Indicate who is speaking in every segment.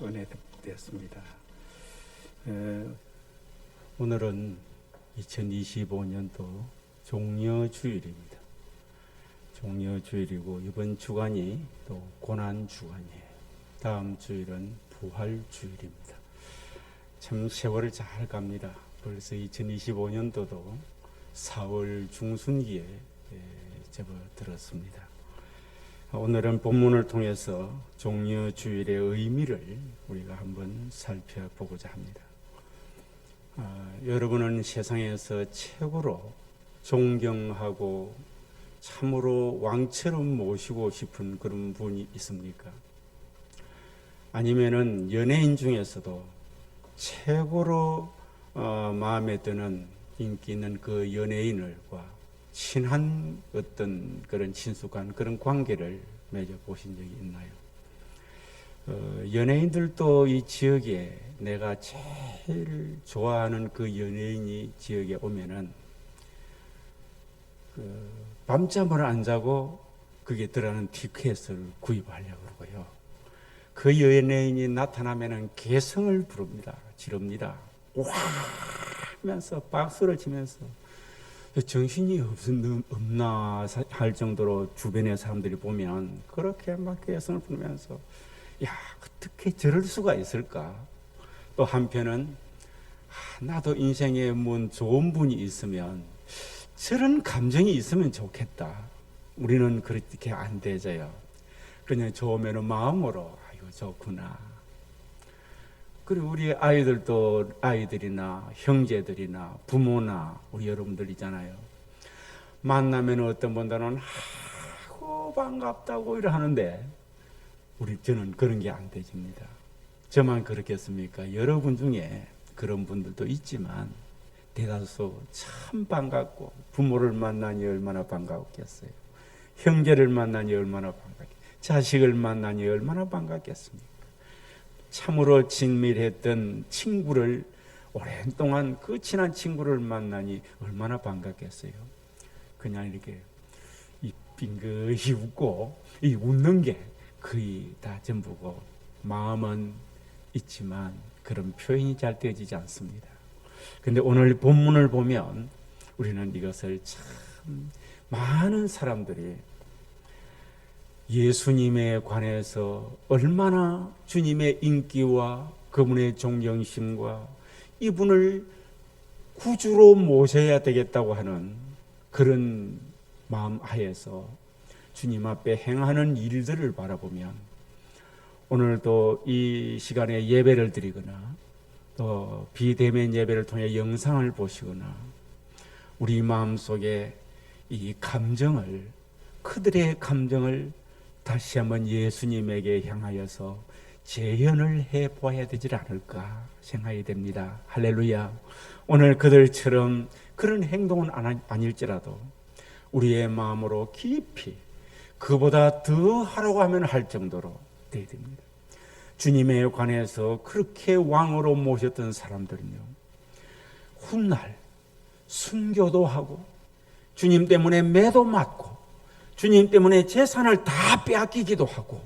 Speaker 1: 은혜 되었습니다. 오늘은 2025년도 종려주일입니다. 종려주일이고 이번 주간이 또 고난주간이에요. 다음 주일은 부활주일입니다. 참 세월을 잘 갑니다. 벌써 2025년도도 4월 중순기에 접어들었습니다. 오늘은 본문을 통해서 종려주일의 의미를 우리가 한번 살펴보고자 합니다. 여러분은 세상에서 최고로 존경하고 참으로 왕처럼 모시고 싶은 그런 분이 있습니까? 아니면은 연예인 중에서도 최고로 마음에 드는 인기 있는 그 연예인과 친한 어떤 그런 친숙한 그런 관계를 맺어보신 적이 있나요? 연예인들도 이 지역에 내가 제일 좋아하는 그 연예인이 지역에 오면은 밤잠을 안 자고 거기에 들어가는 티켓을 구입하려고 그러고요. 그 연예인이 나타나면은 개성을 부릅니다. 지릅니다. 와 하면서 박수를 치면서 정신이 없나 할 정도로 주변의 사람들이 보면 그렇게 막 개성을 부르면서 야 어떻게 저럴 수가 있을까. 또 한편은 나도 인생에 뭔 좋은 분이 있으면 저런 감정이 있으면 좋겠다. 우리는 그렇게 안 되져요. 그냥 좋으면 마음으로 아이고 좋구나. 그리고 우리 아이들도 아이들이나 형제들이나 부모나 우리 여러분들 있잖아요. 만나면 어떤 분들은 아이고 반갑다고 이러는데 저는 그런 게 안 되집니다. 저만 그렇겠습니까? 여러분 중에 그런 분들도 있지만 대다수 참 반갑고 부모를 만나니 얼마나 반갑겠어요. 형제를 만나니 얼마나 반갑겠어요. 자식을 만나니 얼마나 반갑겠습니까? 참으로 친밀했던 친구를 오랜 동안 그 친한 친구를 만나니 얼마나 반갑겠어요. 그냥 이렇게 이 빙긋이 웃고 이 웃는 게 거의 다 전부고 마음은 있지만 그런 표현이 잘 되어지지 않습니다. 그런데 오늘 본문을 보면 우리는 이것을 참 많은 사람들이 예수님에 관해서 얼마나 주님의 인기와 그분의 존경심과 이분을 구주로 모셔야 되겠다고 하는 그런 마음 하에서 주님 앞에 행하는 일들을 바라보면 오늘도 이 시간에 예배를 드리거나 또 비대면 예배를 통해 영상을 보시거나 우리 마음속에 이 감정을 그들의 감정을 다시 한번 예수님에게 향하여서 재현을 해보아야 되지 않을까 생각이 됩니다. 할렐루야. 오늘 그들처럼 그런 행동은 아닐지라도 우리의 마음으로 깊이 그보다 더 하라고 하면 할 정도로 되어야 됩니다. 주님에 관해서 그렇게 왕으로 모셨던 사람들은요, 훗날 순교도 하고 주님 때문에 매도 맞고 주님 때문에 재산을 다 빼앗기기도 하고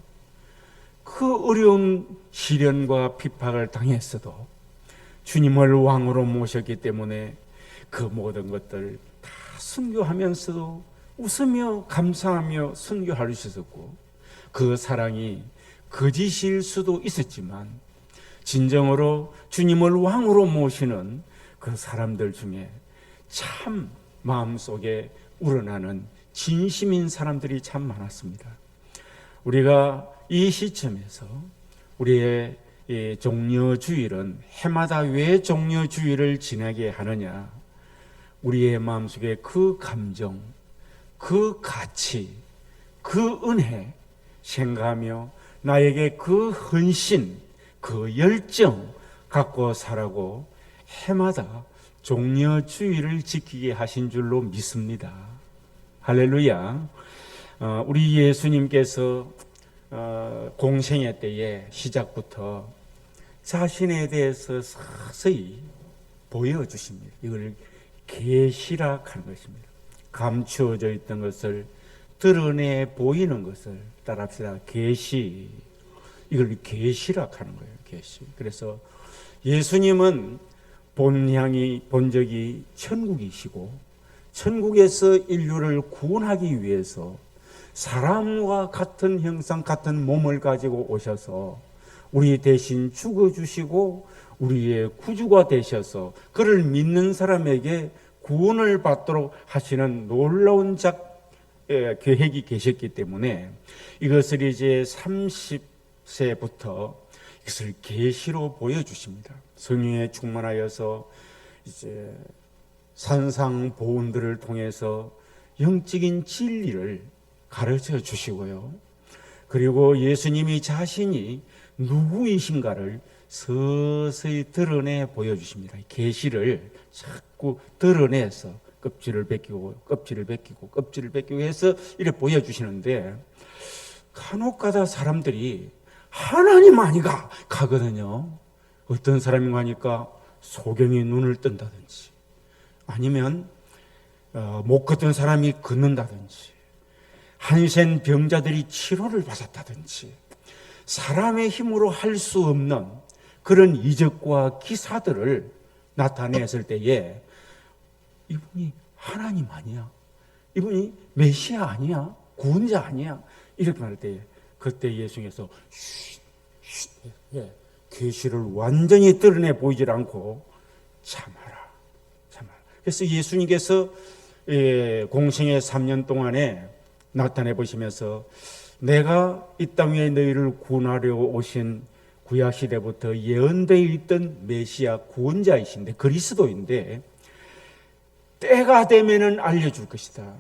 Speaker 1: 그 어려운 시련과 핍박을 당했어도 주님을 왕으로 모셨기 때문에 그 모든 것들 다 순교하면서도 웃으며 감사하며 순교할 수 있었고 그 사랑이 거짓일 수도 있었지만 진정으로 주님을 왕으로 모시는 그 사람들 중에 참 마음속에 우러나는 진심인 사람들이 참 많았습니다. 우리가 이 시점에서 우리의 종려주일은 해마다 왜 종려주일을 지나게 하느냐? 우리의 마음속에 그 감정, 그 가치, 그 은혜 생각하며 나에게 그 헌신, 그 열정 갖고 살라고 해마다 종려주일을 지키게 하신 줄로 믿습니다. 할렐루야. 우리 예수님께서 공생애 때에 시작부터 자신에 대해서 서서히 보여주십니다. 이걸 계시락하는 것입니다. 감추어져 있던 것을 드러내 보이는 것을 따라합시다. 계시. 이걸 계시락하는 거예요. 계시. 그래서 예수님은 본적이 천국이시고 천국에서 인류를 구원하기 위해서 사람과 같은 형상, 같은 몸을 가지고 오셔서 우리 대신 죽어주시고 우리의 구주가 되셔서 그를 믿는 사람에게 구원을 받도록 하시는 놀라운 계획이 계셨기 때문에 이것을 이제 30세부터 이것을 계시로 보여주십니다. 성령에 충만하여서 이제 산상보훈들을 통해서 영적인 진리를 가르쳐 주시고요. 그리고 예수님이 자신이 누구이신가를 서서히 드러내 보여주십니다. 계시를 자꾸 드러내서 껍질을 벗기고 해서 이렇게 보여주시는데 간혹가다 사람들이 하나님 아니가 가거든요. 어떤 사람인가 하니까 소경이 눈을 뜬다든지 아니면 못 걷던 사람이 걷는다든지 한센 병자들이 치료를 받았다든지 사람의 힘으로 할 수 없는 그런 이적과 기사들을 나타냈을 때에 이분이 하나님 아니야? 이분이 메시아 아니야? 구원자 아니야? 이렇게 말할 때에 그때 예수님께서 계시를 완전히 드러내 보이질 않고 참아라. 그래서 예수님께서 공생의 3년 동안에 나타내 보시면서 내가 이 땅 위에 너희를 구원하려고 오신 구약 시대부터 예언되어 있던 메시아 구원자이신데 그리스도인데 때가 되면은 알려줄 것이다.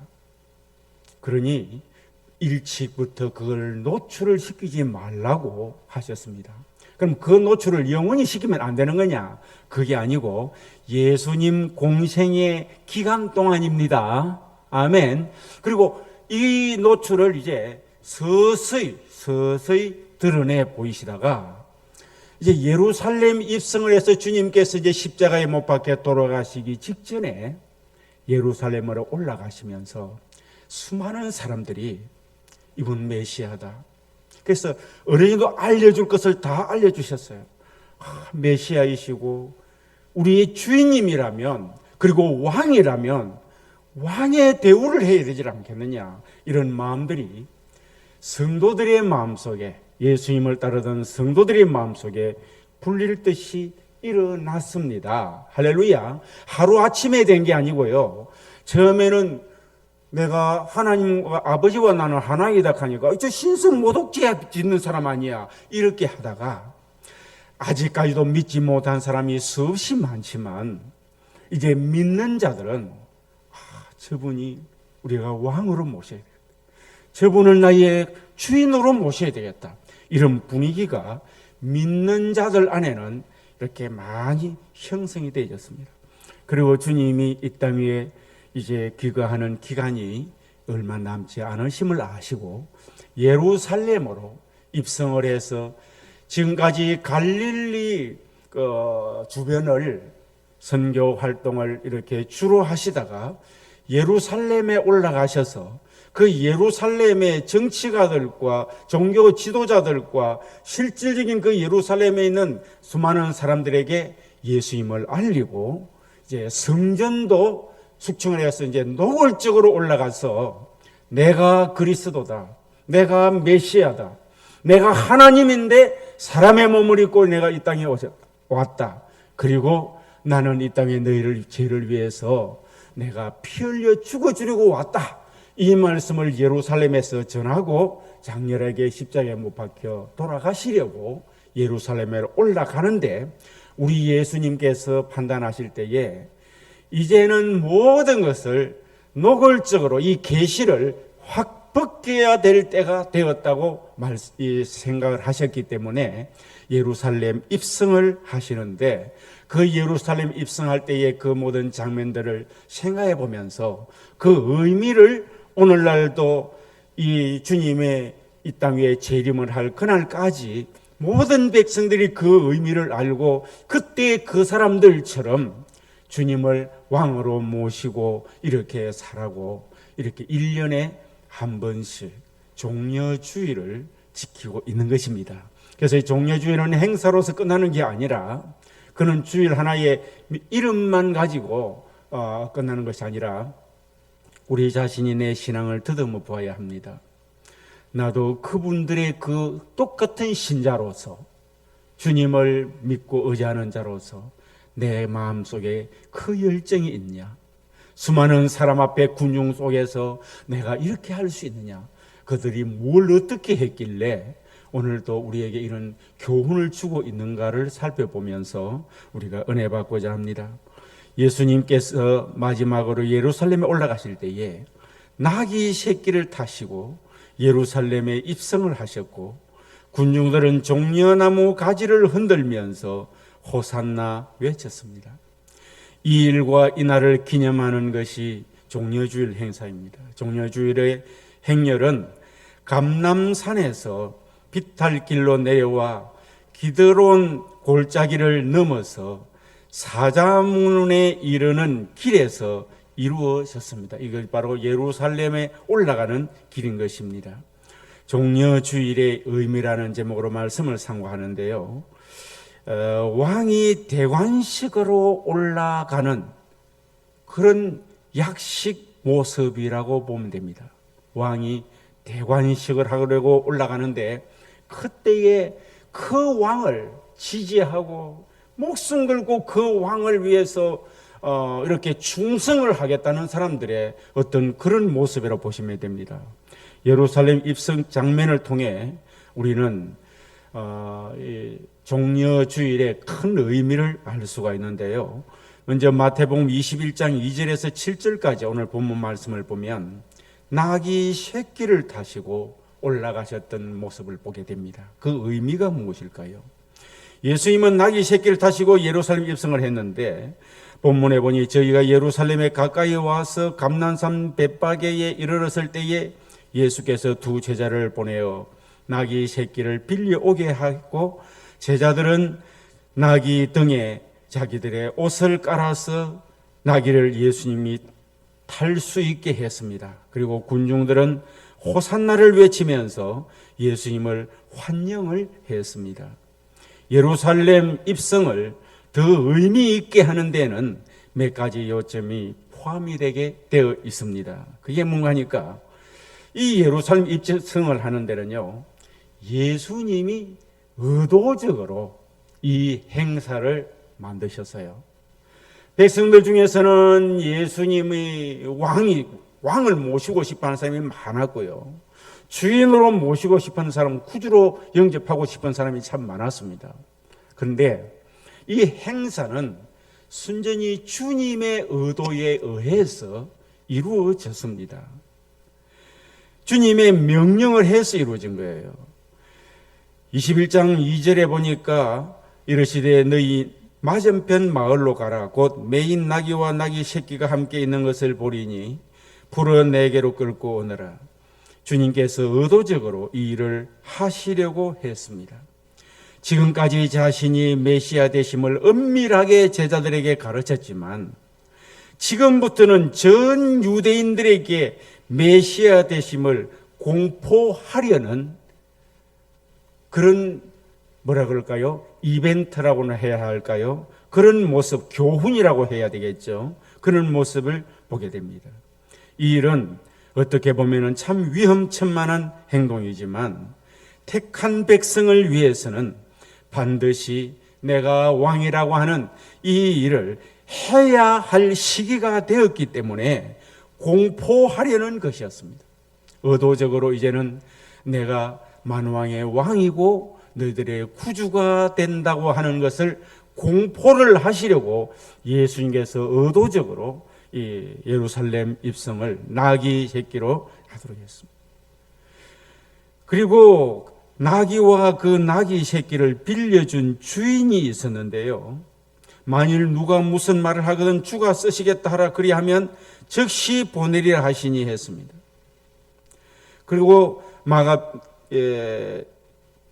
Speaker 1: 그러니 일찍부터 그걸 노출을 시키지 말라고 하셨습니다. 그럼 그 노출을 영원히 시키면 안 되는 거냐? 그게 아니고 예수님 공생의 기간 동안입니다. 아멘. 그리고 이 노출을 이제 서서히 드러내 보이시다가 이제 예루살렘 입성을 해서 주님께서 이제 십자가에 못 박혀 돌아가시기 직전에 예루살렘으로 올라가시면서 수많은 사람들이 이분 메시아다. 그래서 어느 정도 알려줄 것을 다 알려주셨어요. 메시아이시고 우리의 주인님이라면 그리고 왕이라면 왕의 대우를 해야 되지 않겠느냐. 이런 마음들이 성도들의 마음속에 예수님을 따르던 성도들의 마음속에 불릴 듯이 일어났습니다. 할렐루야. 하루아침에 된 게 아니고요. 처음에는 내가 하나님과 아버지와 나는 하나이다 하니까 저 신성 모독죄 짓는 사람 아니야 이렇게 하다가 아직까지도 믿지 못한 사람이 수없이 많지만 이제 믿는 자들은 저분이 우리가 왕으로 모셔야 되겠다. 저분을 나의 주인으로 모셔야 되겠다. 이런 분위기가 믿는 자들 안에는 이렇게 많이 형성이 되어졌습니다. 그리고 주님이 이 땅 위에 이제 귀가하는 기간이 얼마 남지 않으심을 아시고 예루살렘으로 입성을 해서 지금까지 갈릴리 주변을 선교 활동을 이렇게 주로 하시다가 예루살렘에 올라가셔서 그 예루살렘의 정치가들과 종교 지도자들과 실질적인 그 예루살렘에 있는 수많은 사람들에게 예수님을 알리고 이제 성전도 숙청을 해서 이제 노골적으로 올라가서 내가 그리스도다. 내가 메시아다. 내가 하나님인데 사람의 몸을 입고 내가 이 땅에 왔다. 그리고 나는 이 땅에 너희를 죄를 위해서 내가 피 흘려 죽어주려고 왔다. 이 말씀을 예루살렘에서 전하고 장렬하게 십자가에 못 박혀 돌아가시려고 예루살렘에 올라가는데 우리 예수님께서 판단하실 때에 이제는 모든 것을 노골적으로 이 계시를 확 벗겨야 될 때가 되었다고 생각을 하셨기 때문에 예루살렘 입성을 하시는데 그 예루살렘 입성할 때의 그 모든 장면들을 생각해 보면서 그 의미를 오늘날도 이 주님의 이 땅 위에 재림을 할 그날까지 모든 백성들이 그 의미를 알고 그때 그 사람들처럼 주님을 왕으로 모시고 이렇게 살아고 이렇게 1년에 한 번씩 종려주의를 지키고 있는 것입니다. 그래서 이 종려주일은 행사로서 끝나는 게 아니라, 그는 주일 하나의 이름만 가지고 끝나는 것이 아니라 우리 자신이 내 신앙을 더듬어 보아야 합니다. 나도 그분들의 그 똑같은 신자로서, 주님을 믿고 의지하는 자로서 내 마음속에 그 열정이 있냐? 수많은 사람 앞에 군중 속에서 내가 이렇게 할 수 있느냐? 그들이 뭘 어떻게 했길래 오늘도 우리에게 이런 교훈을 주고 있는가를 살펴보면서 우리가 은혜 받고자 합니다. 예수님께서 마지막으로 예루살렘에 올라가실 때에 나귀 새끼를 타시고 예루살렘에 입성을 하셨고, 군중들은 종려나무 가지를 흔들면서 호산나 외쳤습니다. 이 일과 이날을 기념하는 것이 종려주일 행사입니다. 종려주일의 행렬은 감람산에서 비탈길로 내려와 기드론 골짜기를 넘어서 사자문에 이르는 길에서 이루어졌습니다. 이걸 바로 예루살렘에 올라가는 길인 것입니다. 종려주일의 의미라는 제목으로 말씀을 상고하는데요. 왕이 대관식으로 올라가는 그런 약식 모습이라고 보면 됩니다. 왕이 대관식을 하려고 올라가는데, 그때에 그 왕을 지지하고 목숨 걸고 그 왕을 위해서 이렇게 충성을 하겠다는 사람들의 어떤 그런 모습이라고 보시면 됩니다. 예루살렘 입성 장면을 통해 우리는 종려주일의 큰 의미를 알 수가 있는데요. 먼저 마태복음 21장 2절에서 7절까지 오늘 본문 말씀을 보면 나귀 새끼를 타시고 올라가셨던 모습을 보게 됩니다. 그 의미가 무엇일까요? 예수님은 나귀 새끼를 타시고 예루살렘 입성을 했는데, 본문에 보니 저희가 예루살렘에 가까이 와서 감난산 벳바게에 이르렀을 때에 예수께서 두 제자를 보내어 나귀 새끼를 빌려오게 하고, 제자들은 나귀 등에 자기들의 옷을 깔아서 나귀를 예수님이 탈 수 있게 했습니다. 그리고 군중들은 호산나를 외치면서 예수님을 환영을 했습니다. 예루살렘 입성을 더 의미 있게 하는 데는 몇 가지 요점이 포함이 되게 되어 있습니다. 그게 뭔가니까, 이 예루살렘 입성을 하는 데는요, 예수님이 의도적으로 이 행사를 만드셨어요. 백성들 중에서는 예수님이 왕을 모시고 싶어하는 사람이 많았고요, 주인으로 모시고 싶어하는 사람, 구주로 영접하고 싶은 사람이 참 많았습니다. 그런데 이 행사는 순전히 주님의 의도에 의해서 이루어졌습니다. 주님의 명령을 해서 이루어진 거예요. 21장 2절에 보니까 이르시되 너희 맞은편 마을로 가라. 곧 매인 나귀와 나귀 새끼가 함께 있는 것을 보리니 풀어 내게로 끌고 오너라. 주님께서 의도적으로 이 일을 하시려고 했습니다. 지금까지 자신이 메시아 되심을 은밀하게 제자들에게 가르쳤지만, 지금부터는 전 유대인들에게 메시아 되심을 공포하려는 그런, 뭐라 그럴까요? 이벤트라고는 해야 할까요? 그런 모습, 교훈이라고 해야 되겠죠. 그런 모습을 보게 됩니다. 이 일은 어떻게 보면 참 위험천만한 행동이지만, 택한 백성을 위해서는 반드시 내가 왕이라고 하는 이 일을 해야 할 시기가 되었기 때문에 공포하려는 것이었습니다. 의도적으로 이제는 내가 만왕의 왕이고 너희들의 구주가 된다고 하는 것을 공포를 하시려고 예수님께서 의도적으로 이 예루살렘 입성을 나귀 새끼로 하도록 했습니다. 그리고 나귀와 그 나귀 새끼를 빌려준 주인이 있었는데요, 만일 누가 무슨 말을 하거든 주가 쓰시겠다 하라 그리하면 즉시 보내리라 하시니 했습니다. 그리고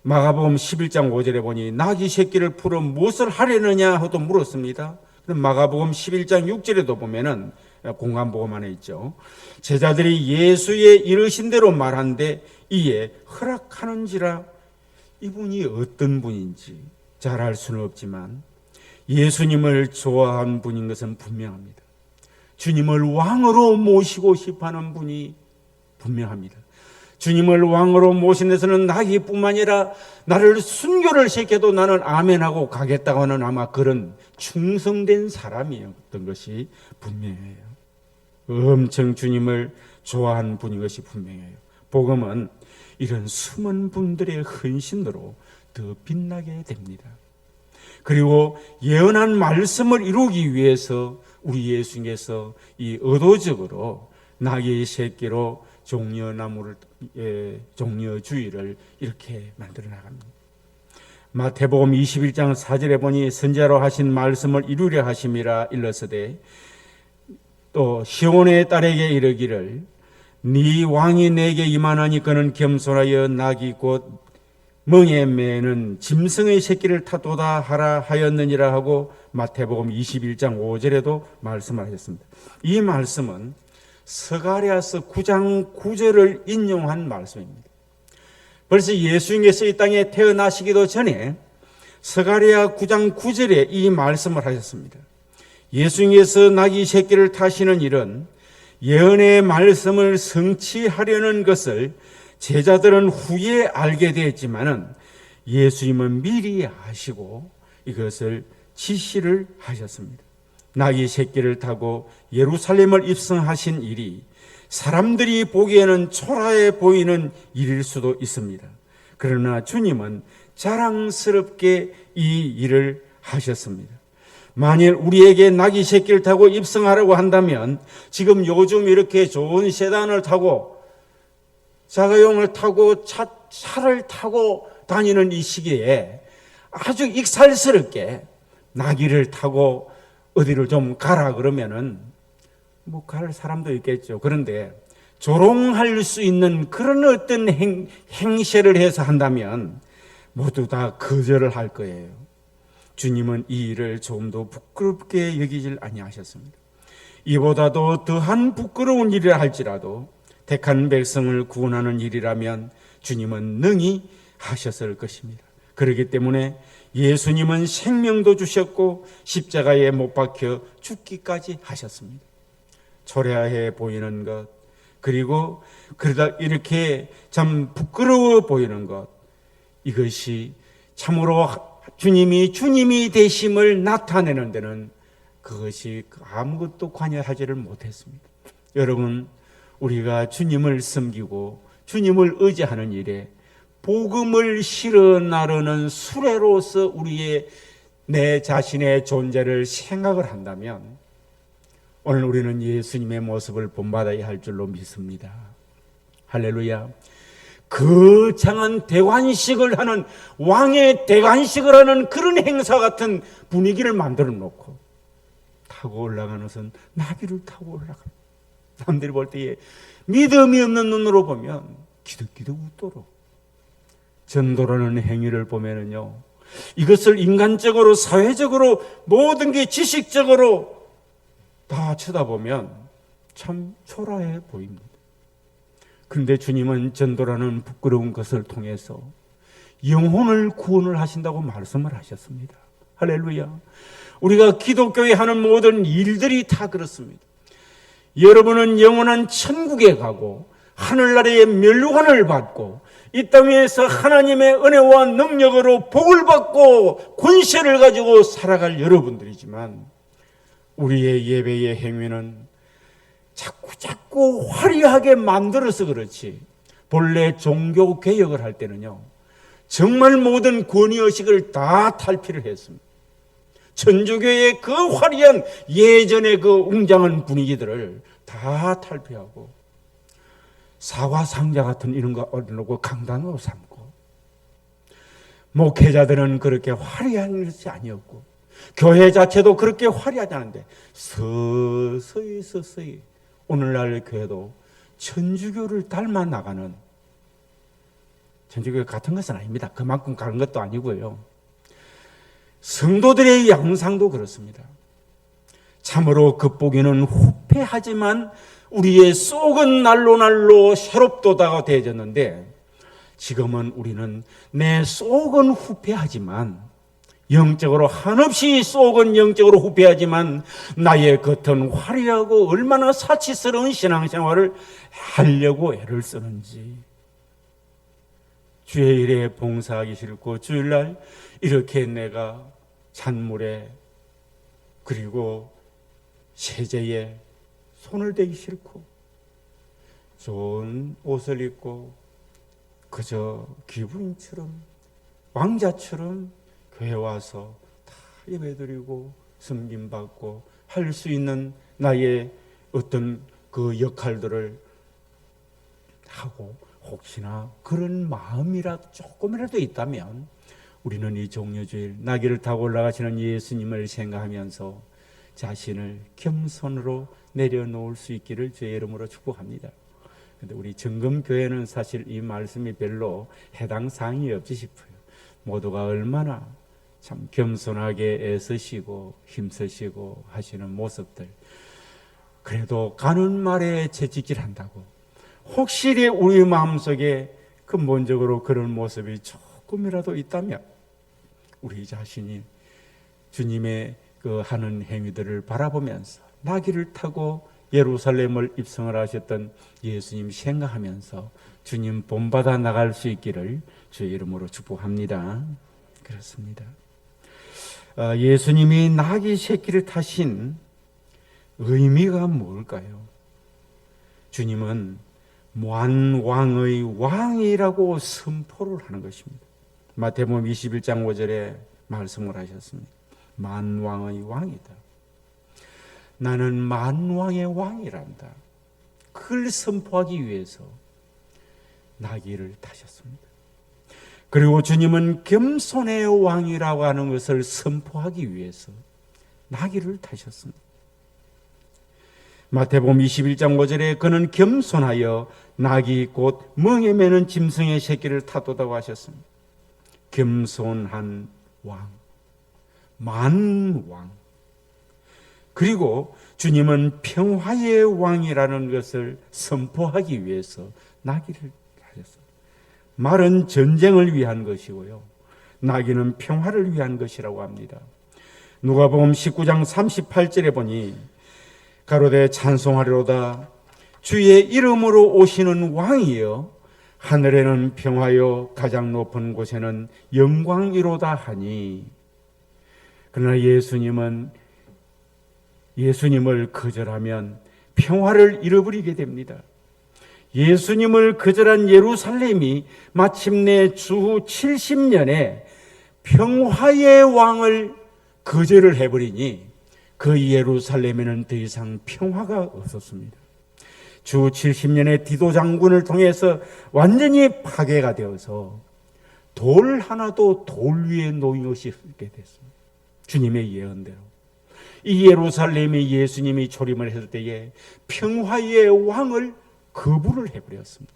Speaker 1: 마가복음 11장 5절에 보니 나귀 새끼를 풀어 무엇을 하려느냐 하고 물었습니다. 그럼 마가복음 11장 6절에도 보면은 공간복음 안에 있죠. 제자들이 예수의 이르신 대로 말한데 이에 허락하는지라 이분이 어떤 분인지 잘 알 수는 없지만 예수님을 좋아한 분인 것은 분명합니다. 주님을 왕으로 모시고 싶어하는 분이 분명합니다. 주님을 왕으로 모신 데서는 나기뿐만 아니라 나를 순교를 시켜도 나는 아멘하고 가겠다고 하는 아마 그런 충성된 사람이었던 것이 분명해요. 엄청 주님을 좋아하는 분인 것이 분명해요. 복음은 이런 숨은 분들의 헌신으로 더 빛나게 됩니다. 그리고 예언한 말씀을 이루기 위해서 우리 예수님께서 이 의도적으로 나귀의 새끼로 종려주의를 이렇게 만들어 나갑니다. 마태복음 21장 4절에 보니 선지자로 하신 말씀을 이루려 하심이라 일렀으되 또 시온의 딸에게 이르기를 네 왕이 내게 임하나니 그는 겸손하여 나귀 곧 멍에 매는 짐승의 새끼를 타도다 하라 하였느니라 하고 마태복음 21장 5절에도 말씀하셨습니다. 이 말씀은 스가랴서 9장 9절을 인용한 말씀입니다. 벌써 예수님께서 이 땅에 태어나시기도 전에 스가랴 9장 9절에 이 말씀을 하셨습니다. 예수님께서 나귀 새끼를 타시는 일은 예언의 말씀을 성취하려는 것을 제자들은 후에 알게 되었지만은 예수님은 미리 아시고 이것을 지시를 하셨습니다. 나귀 새끼를 타고 예루살렘을 입성하신 일이 사람들이 보기에는 초라해 보이는 일일 수도 있습니다. 그러나 주님은 자랑스럽게 이 일을 하셨습니다. 만일 우리에게 나귀 새끼를 타고 입성하라고 한다면 지금 요즘 이렇게 좋은 세단을 타고 자가용을 타고 차를 타고 다니는 이 시기에 아주 익살스럽게 나귀를 타고 어디를 좀 가라 그러면은 뭐 갈 사람도 있겠죠. 그런데 조롱할 수 있는 그런 어떤 행세를 해서 한다면 모두 다 거절을 할 거예요. 주님은 이 일을 조금 더 부끄럽게 여기질 아니하셨습니다. 이보다도 더한 부끄러운 일이라 할지라도 택한 백성을 구원하는 일이라면 주님은 능히 하셨을 것입니다. 그렇기 때문에 예수님은 생명도 주셨고 십자가에 못 박혀 죽기까지 하셨습니다. 초라해 보이는 것, 그리고 그러다 이렇게 참 부끄러워 보이는 것, 이것이 참으로 주님이 되심을 나타내는 데는 그것이 아무것도 관여하지를 못했습니다. 여러분, 우리가 주님을 섬기고 주님을 의지하는 일에 복음을 실어 나르는 수레로서 우리의 내 자신의 존재를 생각을 한다면 오늘 우리는 예수님의 모습을 본받아야 할 줄로 믿습니다. 할렐루야. 거창한 대관식을 하는 왕의 대관식을 하는 그런 행사 같은 분위기를 만들어 놓고 타고 올라가는 것은 나귀를 타고 올라갑니다. 남들이 볼 때에 믿음이 없는 눈으로 보면 기득기득 웃도록 전도라는 행위를 보면은요, 이것을 인간적으로 사회적으로 모든 게 지식적으로 다 쳐다보면 참 초라해 보입니다. 그런데 주님은 전도라는 부끄러운 것을 통해서 영혼을 구원을 하신다고 말씀을 하셨습니다. 할렐루야. 우리가 기독교에 하는 모든 일들이 다 그렇습니다. 여러분은 영원한 천국에 가고 하늘나라의 멸류관을 받고 이 땅에서 하나님의 은혜와 능력으로 복을 받고 권세를 가지고 살아갈 여러분들이지만 우리의 예배의 행위는 자꾸 화려하게 만들어서 그렇지 본래 종교 개혁을 할 때는요 정말 모든 권위의식을 다 탈피를 했습니다. 천주교의 그 화려한 예전의 그 웅장한 분위기들을 다 탈피하고 사과 상자 같은 이런 거 얻어놓고 강단으로 삼고 목회자들은 그렇게 화려한 것이 아니었고 교회 자체도 그렇게 화려하지 않은데 서서히 오늘날 교회도 천주교를 닮아 나가는 천주교 같은 것은 아닙니다. 그만큼 가는 것도 아니고요. 성도들의 양상도 그렇습니다. 참으로 겉보기는 후패하지만 우리의 속은 날로 새롭도다가 되어졌는데 지금은 우리는 내 속은 후패하지만, 영적으로 한없이 속은 영적으로 후패하지만 나의 겉은 화려하고 얼마나 사치스러운 신앙생활을 하려고 애를 쓰는지. 주의 일에 봉사하기 싫고 주일날 이렇게 내가 잔물에 그리고 세제에 손을 대기 싫고 좋은 옷을 입고 그저 기부인처럼 왕자처럼 교회 와서 다 예배드리고 섬김받고 할 수 있는 나의 어떤 그 역할들을 하고 혹시나 그런 마음이라도 조금이라도 있다면 우리는 이 종려주일 나귀를 타고 올라가시는 예수님을 생각하면서 자신을 겸손으로 내려놓을 수 있기를 주의 이름으로 축복합니다. 그런데 우리 정금교회는 사실 이 말씀이 별로 해당 사항이 없지 싶어요. 모두가 얼마나 참 겸손하게 애쓰시고 힘쓰시고 하시는 모습들. 그래도 가는 말에 채찍질한다고 혹시 우리 마음속에 근본적으로 그런 모습이 조금이라도 있다면 우리 자신이 주님의 그 하는 행위들을 바라보면서 나귀를 타고 예루살렘을 입성을 하셨던 예수님 생각하면서 주님 본받아 나갈 수 있기를 주의 이름으로 축복합니다. 그렇습니다. 예수님이 나귀 새끼를 타신 의미가 뭘까요? 주님은 만왕의 왕이라고 선포를 하는 것입니다. 마태복음 21장 5절에 말씀을 하셨습니다. 만왕의 왕이다. 나는 만왕의 왕이란다. 그걸 선포하기 위해서 나귀를 타셨습니다. 그리고 주님은 겸손의 왕이라고 하는 것을 선포하기 위해서 나귀를 타셨습니다. 마태복음 21장 5절에 그는 겸손하여 나귀 곧 멍에 매는 짐승의 새끼를 타도다고 하셨습니다. 겸손한 왕, 만왕. 그리고 주님은 평화의 왕이라는 것을 선포하기 위해서 나귀를 타셨습니다. 말은 전쟁을 위한 것이고요, 나귀는 평화를 위한 것이라고 합니다. 누가복음 19장 38절에 보니 가로되 찬송하리로다 주의 이름으로 오시는 왕이여 하늘에는 평화요 가장 높은 곳에는 영광이로다 하니. 그러나 예수님을 거절하면 평화를 잃어버리게 됩니다. 예수님을 거절한 예루살렘이 마침내 주후 70년에 평화의 왕을 거절을 해버리니 그 예루살렘에는 더 이상 평화가 없었습니다. 주 70년의 디도 장군을 통해서 완전히 파괴가 되어서 돌 하나도 돌 위에 놓인 것이 없게 됐습니다. 주님의 예언대로 이 예루살렘이 예수님이 초림을 했을 때에 평화의 왕을 거부를 해버렸습니다.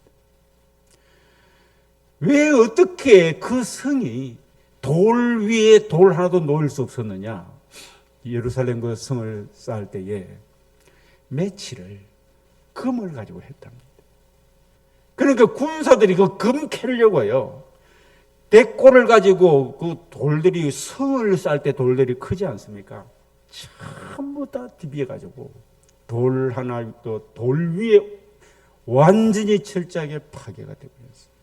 Speaker 1: 왜 어떻게 그 성이 돌 위에 돌 하나도 놓일 수 없었느냐? 예루살렘 그 성을 쌓을 때에 매치를 금을 가지고 했답니다. 그러니까 군사들이 그 금 캐려고요, 대꼬를 가지고 그 돌들이 성을 쌓을 때 돌들이 크지 않습니까? 전부 다 디비해 가지고 돌 하나 또 돌 위에 완전히 철저하게 파괴가 되버렸어요.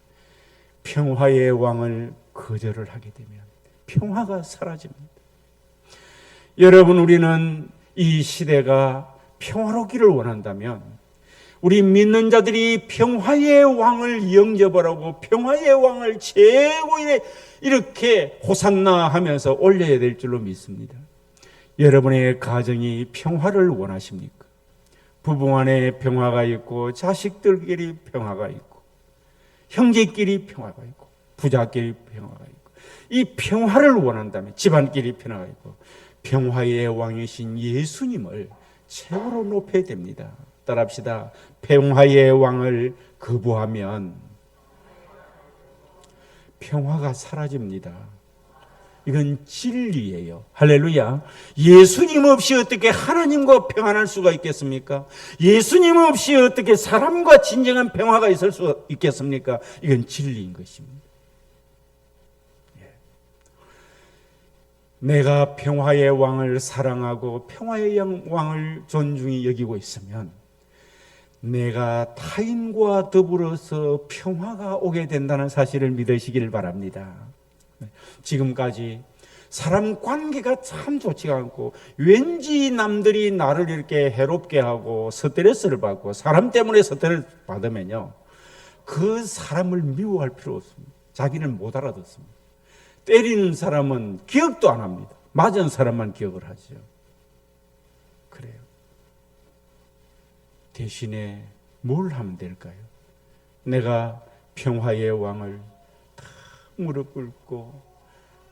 Speaker 1: 평화의 왕을 거절을 하게 되면 평화가 사라집니다. 여러분, 우리는 이 시대가 평화롭기를 원한다면 우리 믿는 자들이 평화의 왕을 영접하라고 평화의 왕을 최고의 이렇게 호산나 하면서 올려야 될 줄로 믿습니다. 여러분의 가정이 평화를 원하십니까? 부부 안에 평화가 있고 자식들끼리 평화가 있고 형제끼리 평화가 있고 부자끼리 평화가 있고 이 평화를 원한다면 집안끼리 평화가 있고 평화의 왕이신 예수님을 최고로 높여야 됩니다. 따라합시다. 평화의 왕을 거부하면 평화가 사라집니다. 이건 진리예요. 할렐루야. 예수님 없이 어떻게 하나님과 평안할 수가 있겠습니까? 예수님 없이 어떻게 사람과 진정한 평화가 있을 수 있겠습니까? 이건 진리인 것입니다. 내가 평화의 왕을 사랑하고 평화의 왕을 존중히 여기고 있으면 내가 타인과 더불어서 평화가 오게 된다는 사실을 믿으시길 바랍니다. 지금까지 사람 관계가 참 좋지가 않고 왠지 남들이 나를 이렇게 해롭게 하고 스트레스를 받고 사람 때문에 스트레스를 받으면요, 그 사람을 미워할 필요 없습니다. 자기는 못 알아듣습니다. 때리는 사람은 기억도 안 합니다. 맞은 사람만 기억을 하죠. 그래요. 대신에 뭘 하면 될까요? 내가 평화의 왕을 다 무릎 꿇고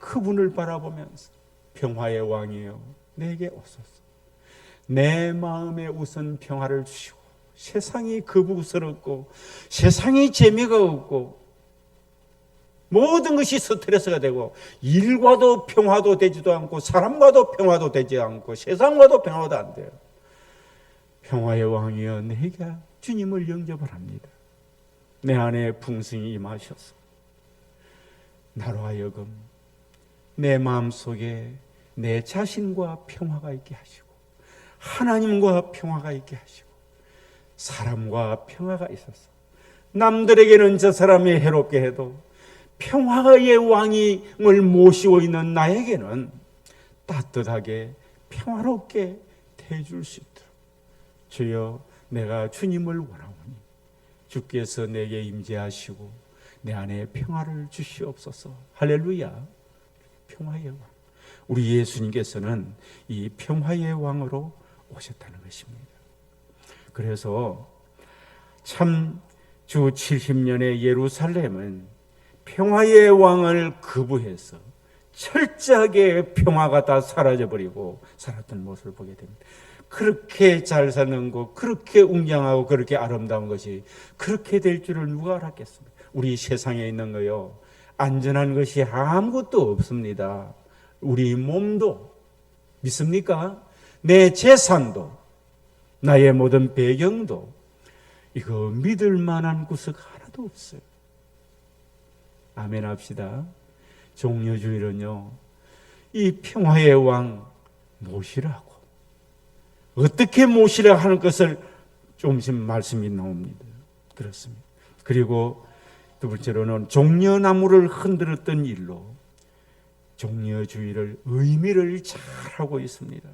Speaker 1: 그분을 바라보면서 평화의 왕이여 내게 오소서. 내 마음에 우선 평화를 주시고 세상이 거부스럽고 세상이 재미가 없고 모든 것이 스트레스가 되고 일과도 평화도 되지도 않고 사람과도 평화도 되지 않고 세상과도 평화도 안 돼요. 평화의 왕이여 내가 주님을 영접을 합니다. 내 안에 풍성히 임하셔서 나로 하여금 내 마음속에 내 자신과 평화가 있게 하시고 하나님과 평화가 있게 하시고 사람과 평화가 있어서 남들에게는 저 사람이 해롭게 해도 평화의 왕임을 모시고 있는 나에게는 따뜻하게 평화롭게 대해줄 수 있도록 주여 내가 주님을 원하오니 주께서 내게 임재하시고 내 안에 평화를 주시옵소서. 할렐루야. 평화의 왕. 우리 예수님께서는 이 평화의 왕으로 오셨다는 것입니다. 그래서 참 주 70년의 예루살렘은 평화의 왕을 거부해서 철저하게 평화가 다 사라져버리고 살았던 모습을 보게 됩니다. 그렇게 잘 사는 것, 그렇게 웅장하고 그렇게 아름다운 것이 그렇게 될 줄을 누가 알았겠습니까? 우리 세상에 있는 거요, 안전한 것이 아무것도 없습니다. 우리 몸도, 믿습니까? 내 재산도, 나의 모든 배경도 이거 믿을 만한 구석 하나도 없어요. 아멘 합시다. 종려주일은요, 이 평화의 왕 모시라고, 어떻게 모시라 하는 것을 조금씩 말씀이 나옵니다. 그렇습니다. 그리고 두 번째로는 종려나무를 흔들었던 일로 종려주일을 의미를 잘 하고 있습니다.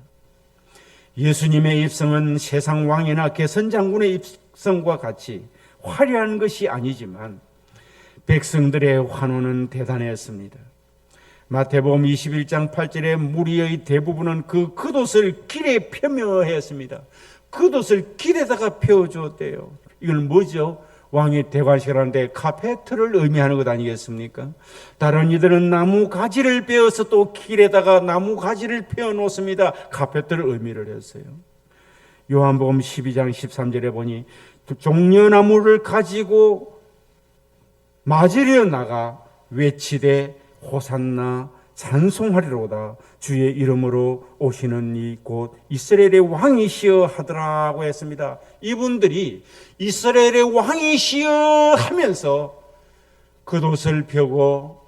Speaker 1: 예수님의 입성은 세상 왕이나 개선장군의 입성과 같이 화려한 것이 아니지만 백성들의 환호는 대단했습니다. 마태복음 21장 8절에 무리의 대부분은 그 겉옷을 길에 펴며 했습니다. 겉옷을 길에다가 펴주었대요. 이건 뭐죠? 왕이 대관식을 하는데 카페트를 의미하는 것 아니겠습니까? 다른 이들은 나무 가지를 베어서 또 길에다가 나무 가지를 펴 놓습니다. 카페트를 의미를 했어요. 요한복음 12장 13절에 보니 종려나무를 가지고 맞으려 나가 외치되 호산나 찬송하리로다 주의 이름으로 오시는 이 곧 이스라엘의 왕이시여 하더라고 했습니다. 이분들이 이스라엘의 왕이시여 하면서 겉옷을 펴고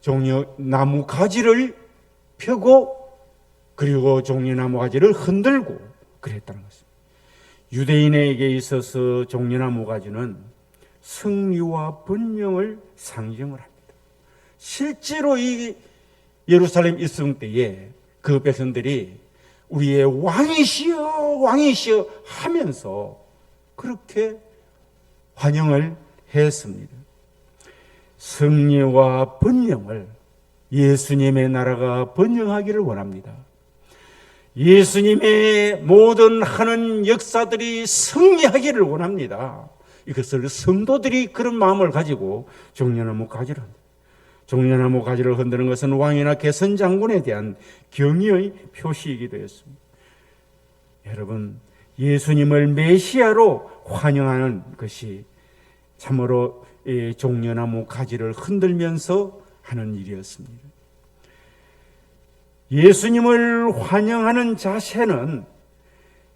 Speaker 1: 종려나무 가지를 펴고 그리고 종려나무 가지를 흔들고 그랬다는 것입니다. 유대인에게 있어서 종려나무 가지는 승리와 번영을 상징을 합니다. 실제로 이 예루살렘 입성 때에 그 백성들이 우리의 왕이시여 왕이시여 하면서 그렇게 환영을 했습니다. 승리와 번영을, 예수님의 나라가 번영하기를 원합니다. 예수님의 모든 하는 역사들이 승리하기를 원합니다. 이것을 성도들이 그런 마음을 가지고 종려나무 가지를 합니다. 종려나무 가지를 흔드는 것은 왕이나 개선 장군에 대한 경의의 표시이기도 했습니다. 여러분, 예수님을 메시아로 환영하는 것이 참으로 종려나무 가지를 흔들면서 하는 일이었습니다. 예수님을 환영하는 자세는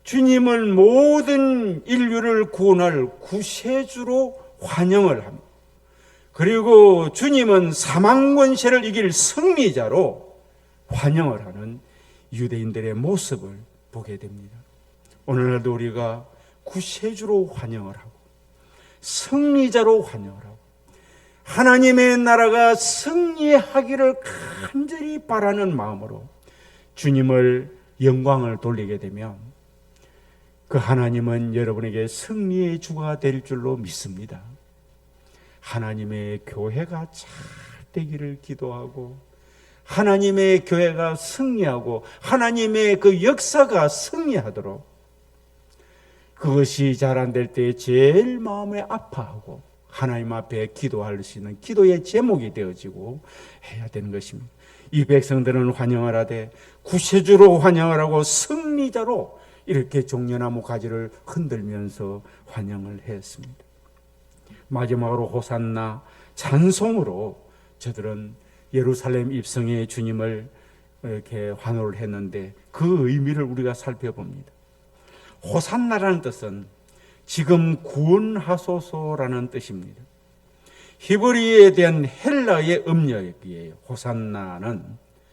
Speaker 1: 주님을 모든 인류를 구원할 구세주로 환영을 합니다. 그리고 주님은 사망 권세를 이길 승리자로 환영을 하는 유대인들의 모습을 보게 됩니다. 오늘날도 우리가 구세주로 환영을 하고 승리자로 환영을 하고 하나님의 나라가 승리하기를 간절히 바라는 마음으로 주님을 영광을 돌리게 되면 그 하나님은 여러분에게 승리의 주가 될 줄로 믿습니다. 하나님의 교회가 잘 되기를 기도하고 하나님의 교회가 승리하고 하나님의 그 역사가 승리하도록 그것이 잘 안 될 때 제일 마음에 아파하고 하나님 앞에 기도할 수 있는 기도의 제목이 되어지고 해야 되는 것입니다. 이 백성들은 환영을 하되 구세주로 환영을 하고 승리자로 이렇게 종려나무 가지를 흔들면서 환영을 했습니다. 마지막으로 호산나 찬송으로 저들은 예루살렘 입성의 주님을 이렇게 환호를 했는데 그 의미를 우리가 살펴봅니다. 호산나라는 뜻은 지금 구원하소서라는 뜻입니다. 히브리에 대한 헬라의 음력이에요. 호산나는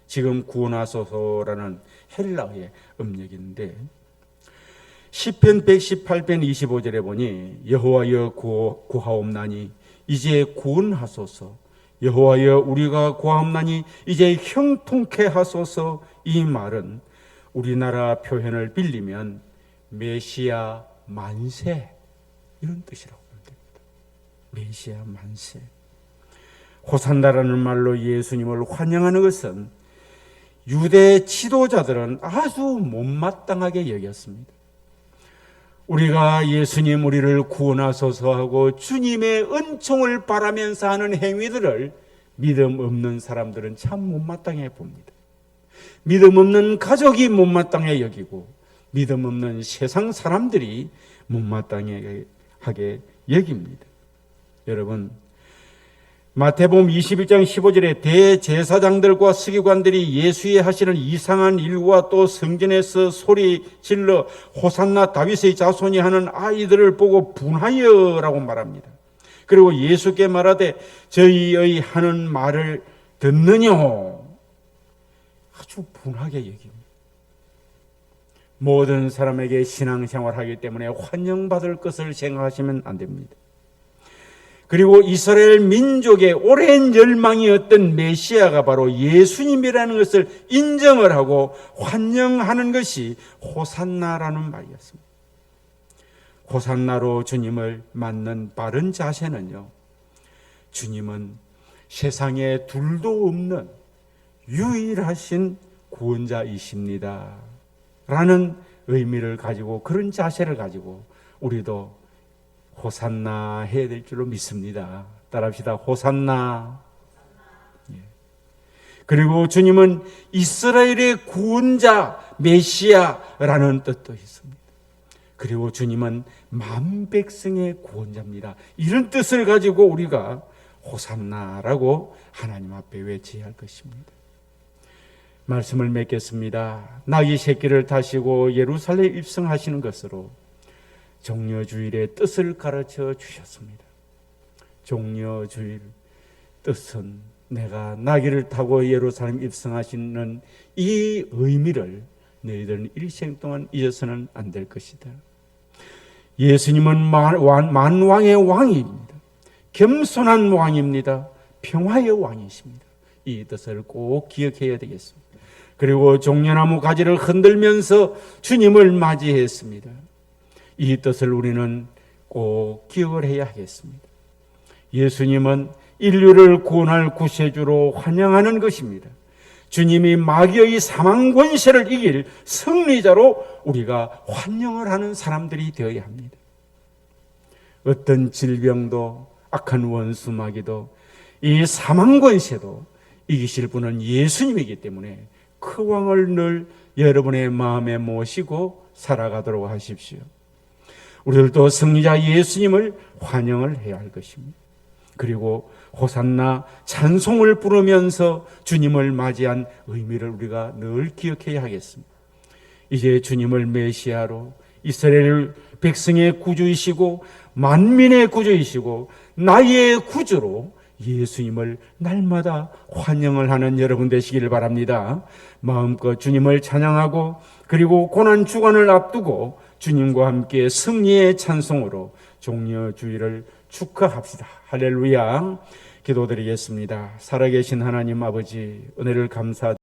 Speaker 1: 지금 구원하소서라는 헬라의 음력인데 시편 118편 25절에 보니 여호와여 구하옵나니 이제 구원하소서 여호와여 우리가 구하옵나니 이제 형통케 하소서. 이 말은 우리나라 표현을 빌리면 메시아 만세 이런 뜻이라고 보면 됩니다. 메시아 만세. 호산나라는 말로 예수님을 환영하는 것은 유대 지도자들은 아주 못마땅하게 여겼습니다. 우리가 예수님 우리를 구원하소서 하고 주님의 은총을 바라면서 하는 행위들을 믿음 없는 사람들은 참 못마땅해 봅니다. 믿음 없는 가족이 못마땅해 여기고 믿음 없는 세상 사람들이 못마땅하게 여깁니다. 여러분, 마태복음 21장 15절에 대제사장들과 서기관들이 예수의 하시는 이상한 일과 또 성전에서 소리 질러 호산나 다윗의 자손이 하는 아이들을 보고 분하여라고 말합니다. 그리고 예수께 말하되 저희의 하는 말을 듣느냐 아주 분하게 여깁니다. 모든 사람에게 신앙생활하기 때문에 환영받을 것을 생각하시면 안 됩니다. 그리고 이스라엘 민족의 오랜 열망이었던 메시아가 바로 예수님이라는 것을 인정을 하고 환영하는 것이 호산나라는 말이었습니다. 호산나로 주님을 맞는 바른 자세는요, 주님은 세상에 둘도 없는 유일하신 구원자이십니다 라는 의미를 가지고 그런 자세를 가지고 우리도 호산나 해야 될 줄로 믿습니다. 따라합시다. 호산나. 예. 그리고 주님은 이스라엘의 구원자 메시아라는 뜻도 있습니다. 그리고 주님은 만백성의 구원자입니다. 이런 뜻을 가지고 우리가 호산나라고 하나님 앞에 외쳐야 할 것입니다. 말씀을 맺겠습니다. 나귀 새끼를 타시고 예루살렘 입성하시는 것으로 종려주일의 뜻을 가르쳐 주셨습니다. 종려주일 뜻은 내가 나귀를 타고 예루살렘 입성하시는 이 의미를 너희들은 일생 동안 잊어서는 안 될 것이다. 예수님은 만왕의 왕입니다. 겸손한 왕입니다. 평화의 왕이십니다. 이 뜻을 꼭 기억해야 되겠습니다. 그리고 종려나무 가지를 흔들면서 주님을 맞이했습니다. 이 뜻을 우리는 꼭 기억을 해야 하겠습니다. 예수님은 인류를 구원할 구세주로 환영하는 것입니다. 주님이 마귀의 사망 권세를 이길 승리자로 우리가 환영을 하는 사람들이 되어야 합니다. 어떤 질병도 악한 원수 마귀도 이 사망 권세도 이기실 분은 예수님이기 때문에 그 왕을 늘 여러분의 마음에 모시고 살아가도록 하십시오. 우리들도 승리자 예수님을 환영을 해야 할 것입니다. 그리고 호산나 찬송을 부르면서 주님을 맞이한 의미를 우리가 늘 기억해야 하겠습니다. 이제 주님을 메시아로 이스라엘 백성의 구주이시고 만민의 구주이시고 나의 구주로 예수님을 날마다 환영을 하는 여러분 되시기를 바랍니다. 마음껏 주님을 찬양하고 그리고 고난 주간을 앞두고 주님과 함께 승리의 찬송으로 종려주의를 축하합시다. 할렐루야. 기도드리겠습니다. 살아계신 하나님 아버지, 은혜를 감사드립니다.